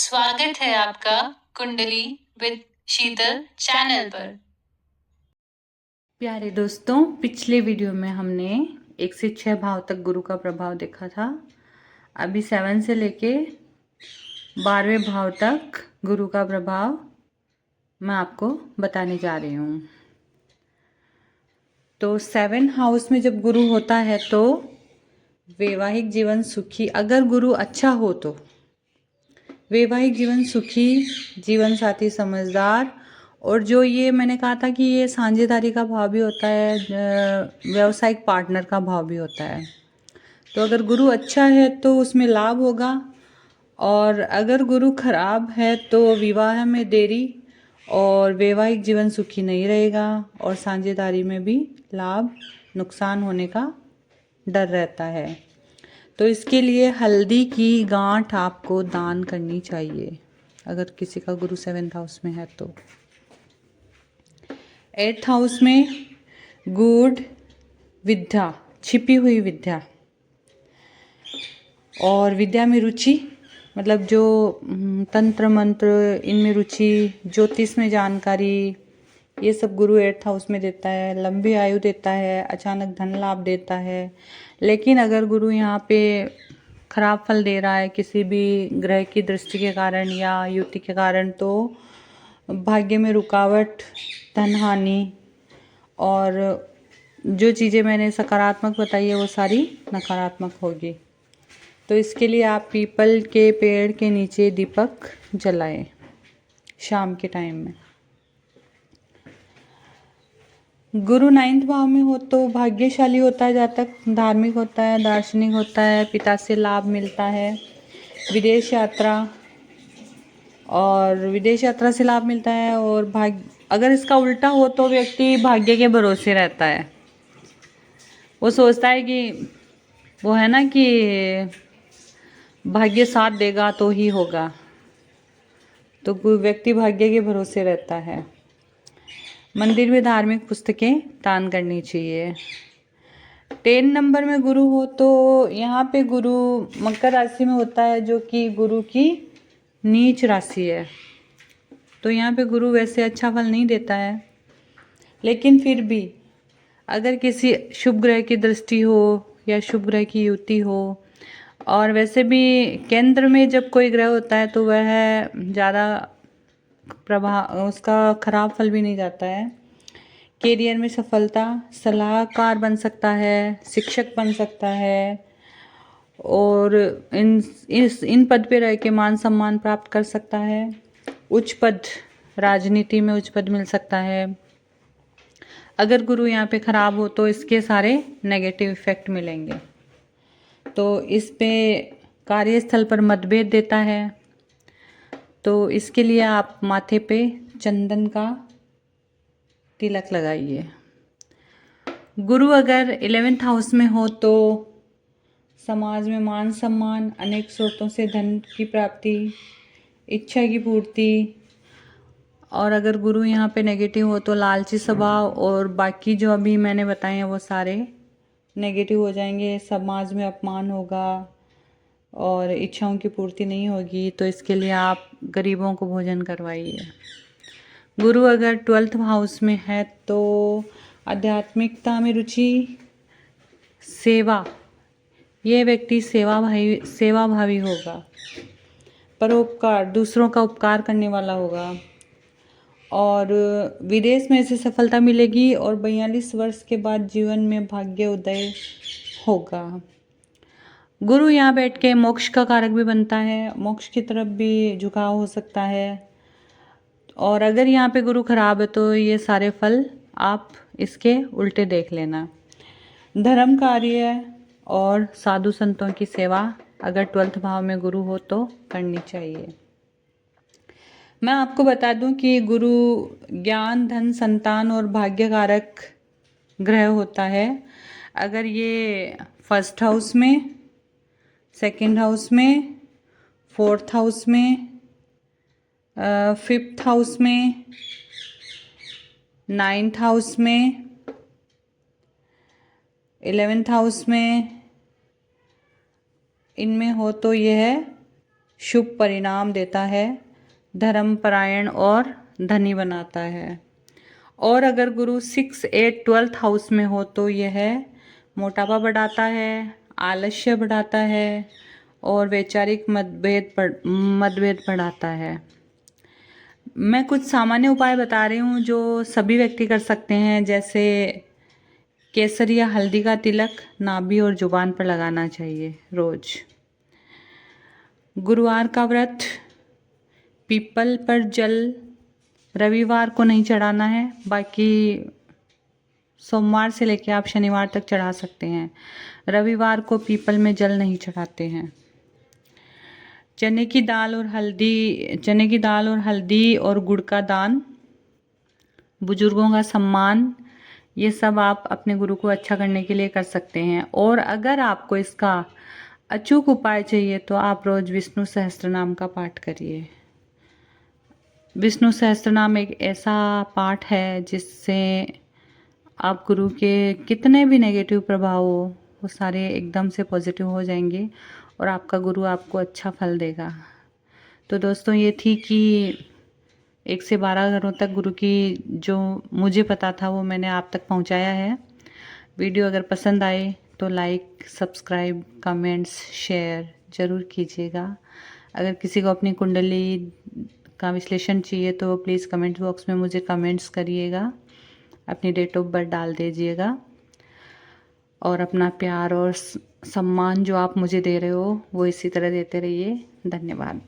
स्वागत है आपका कुंडली विद शीतल चैनल पर। प्यारे दोस्तों, पिछले वीडियो में हमने 1 से 6 भाव तक गुरु का प्रभाव देखा था। अभी 7 से लेके 12वें भाव तक गुरु का प्रभाव मैं आपको बताने जा रही हूँ। तो 7 हाउस में जब गुरु होता है तो वैवाहिक जीवन सुखी, अगर गुरु अच्छा हो तो वैवाहिक जीवन सुखी, जीवन साथी समझदार, और जो ये मैंने कहा था कि ये साझेदारी का भाव भी होता है, व्यावसायिक पार्टनर का भाव भी होता है। तो अगर गुरु अच्छा है तो उसमें लाभ होगा, और अगर गुरु खराब है तो विवाह में देरी और वैवाहिक जीवन सुखी नहीं रहेगा, और साझेदारी में भी लाभ नुकसान होने का डर रहता है। तो इसके लिए हल्दी की गांठ आपको दान करनी चाहिए अगर किसी का गुरु 7th हाउस में है तो। 8th हाउस में गुड़, विद्या, छिपी हुई विद्या और विद्या में रुचि, मतलब जो तंत्र मंत्र इनमें रुचि, ज्योतिष में जानकारी, ये सब गुरु 8th हाउस में देता है। लंबी आयु देता है, अचानक धन लाभ देता है। लेकिन अगर गुरु यहाँ पे खराब फल दे रहा है किसी भी ग्रह की दृष्टि के कारण या युति के कारण, तो भाग्य में रुकावट, धन हानि, और जो चीज़ें मैंने सकारात्मक बताई है वो सारी नकारात्मक होगी। तो इसके लिए आप पीपल के पेड़ के नीचे दीपक जलाएं शाम के टाइम में। गुरु 9th भाव में हो तो भाग्यशाली होता है जातक, धार्मिक होता है, दार्शनिक होता है, पिता से लाभ मिलता है, विदेश यात्रा, और विदेश यात्रा से लाभ मिलता है। और अगर इसका उल्टा हो तो व्यक्ति भाग्य के भरोसे रहता है। वो सोचता है कि वो है ना कि भाग्य साथ देगा तो ही होगा, तो व्यक्ति भाग्य के भरोसे रहता है। मंदिर में धार्मिक पुस्तकें दान करनी चाहिए। 10 नंबर में गुरु हो तो यहाँ पे गुरु मकर राशि में होता है, जो कि गुरु की नीच राशि है। तो यहाँ पे गुरु वैसे अच्छा फल नहीं देता है, लेकिन फिर भी अगर किसी शुभ ग्रह की दृष्टि हो या शुभ ग्रह की युति हो, और वैसे भी केंद्र में जब कोई ग्रह होता है तो वह ज़्यादा प्रभाव, उसका खराब फल भी नहीं जाता है। कैरियर में सफलता, सलाहकार बन सकता है, शिक्षक बन सकता है, और इन पद पे रह के मान सम्मान प्राप्त कर सकता है। उच्च पद, राजनीति में उच्च पद मिल सकता है। अगर गुरु यहाँ पे खराब हो तो इसके सारे नेगेटिव इफेक्ट मिलेंगे। तो इस पे कार्यस्थल पर मतभेद देता है। तो इसके लिए आप माथे पे चंदन का तिलक लगाइए। गुरु अगर 11th हाउस में हो तो समाज में मान सम्मान, अनेक स्रोतों से धन की प्राप्ति, इच्छा की पूर्ति, और अगर गुरु यहाँ पे नेगेटिव हो तो लालची स्वभाव, और बाकी जो अभी मैंने बताए हैं वो सारे नेगेटिव हो जाएंगे। समाज में अपमान होगा और इच्छाओं की पूर्ति नहीं होगी। तो इसके लिए आप गरीबों को भोजन करवाइए। गुरु अगर 12th हाउस में है तो आध्यात्मिकता में रुचि, सेवा, यह व्यक्ति सेवा भावी होगा, परोपकार, दूसरों का उपकार करने वाला होगा, और विदेश में ऐसी सफलता मिलेगी, और 42 वर्ष के बाद जीवन में भाग्य उदय होगा। गुरु यहाँ बैठ के मोक्ष का कारक भी बनता है, मोक्ष की तरफ भी झुकाव हो सकता है। और अगर यहाँ पे गुरु खराब है तो ये सारे फल आप इसके उल्टे देख लेना। धर्म कार्य और साधु संतों की सेवा अगर 12th भाव में गुरु हो तो करनी चाहिए। मैं आपको बता दूं कि गुरु ज्ञान, धन, संतान और भाग्य कारक ग्रह होता है। अगर ये 1st हाउस में, 2nd हाउस में, 4th हाउस में, 5th हाउस में, 9th हाउस में, 11th हाउस में, इनमें हो तो यह शुभ परिणाम देता है, धर्मपरायण और धनी बनाता है। और अगर गुरु 6, 8, 12th हाउस में हो तो यह मोटापा बढ़ाता है, आलस्य बढ़ाता है और वैचारिक मतभेद बढ़ाता है। मैं कुछ सामान्य उपाय बता रही हूँ जो सभी व्यक्ति कर सकते हैं, जैसे केसर या हल्दी का तिलक नाभि और जुबान पर लगाना चाहिए रोज। गुरुवार का व्रत, पीपल पर जल रविवार को नहीं चढ़ाना है, बाकी सोमवार से लेकर आप शनिवार तक चढ़ा सकते हैं। रविवार को पीपल में जल नहीं चढ़ाते हैं। चने की दाल और हल्दी और गुड़ का दान, बुजुर्गों का सम्मान, ये सब आप अपने गुरु को अच्छा करने के लिए कर सकते हैं। और अगर आपको इसका अचूक उपाय चाहिए तो आप रोज विष्णु सहस्त्रनाम का पाठ करिए। विष्णु सहस्त्रनाम एक ऐसा पाठ है जिससे आप गुरु के कितने भी नेगेटिव प्रभाव हो वो सारे एकदम से पॉजिटिव हो जाएंगे और आपका गुरु आपको अच्छा फल देगा। तो दोस्तों, ये थी कि 1 से 12 घरों तक गुरु की जो मुझे पता था वो मैंने आप तक पहुंचाया है। वीडियो अगर पसंद आए तो लाइक, सब्सक्राइब, कमेंट्स, शेयर ज़रूर कीजिएगा। अगर किसी को अपनी कुंडली का विश्लेषण चाहिए तो प्लीज़ कमेंट बॉक्स में मुझे कमेंट्स करिएगा, अपनी डेट ऑफ बर्थ डाल दीजिएगा और अपना प्यार और सम्मान जो आप मुझे दे रहे हो वो इसी तरह देते रहिए। धन्यवाद।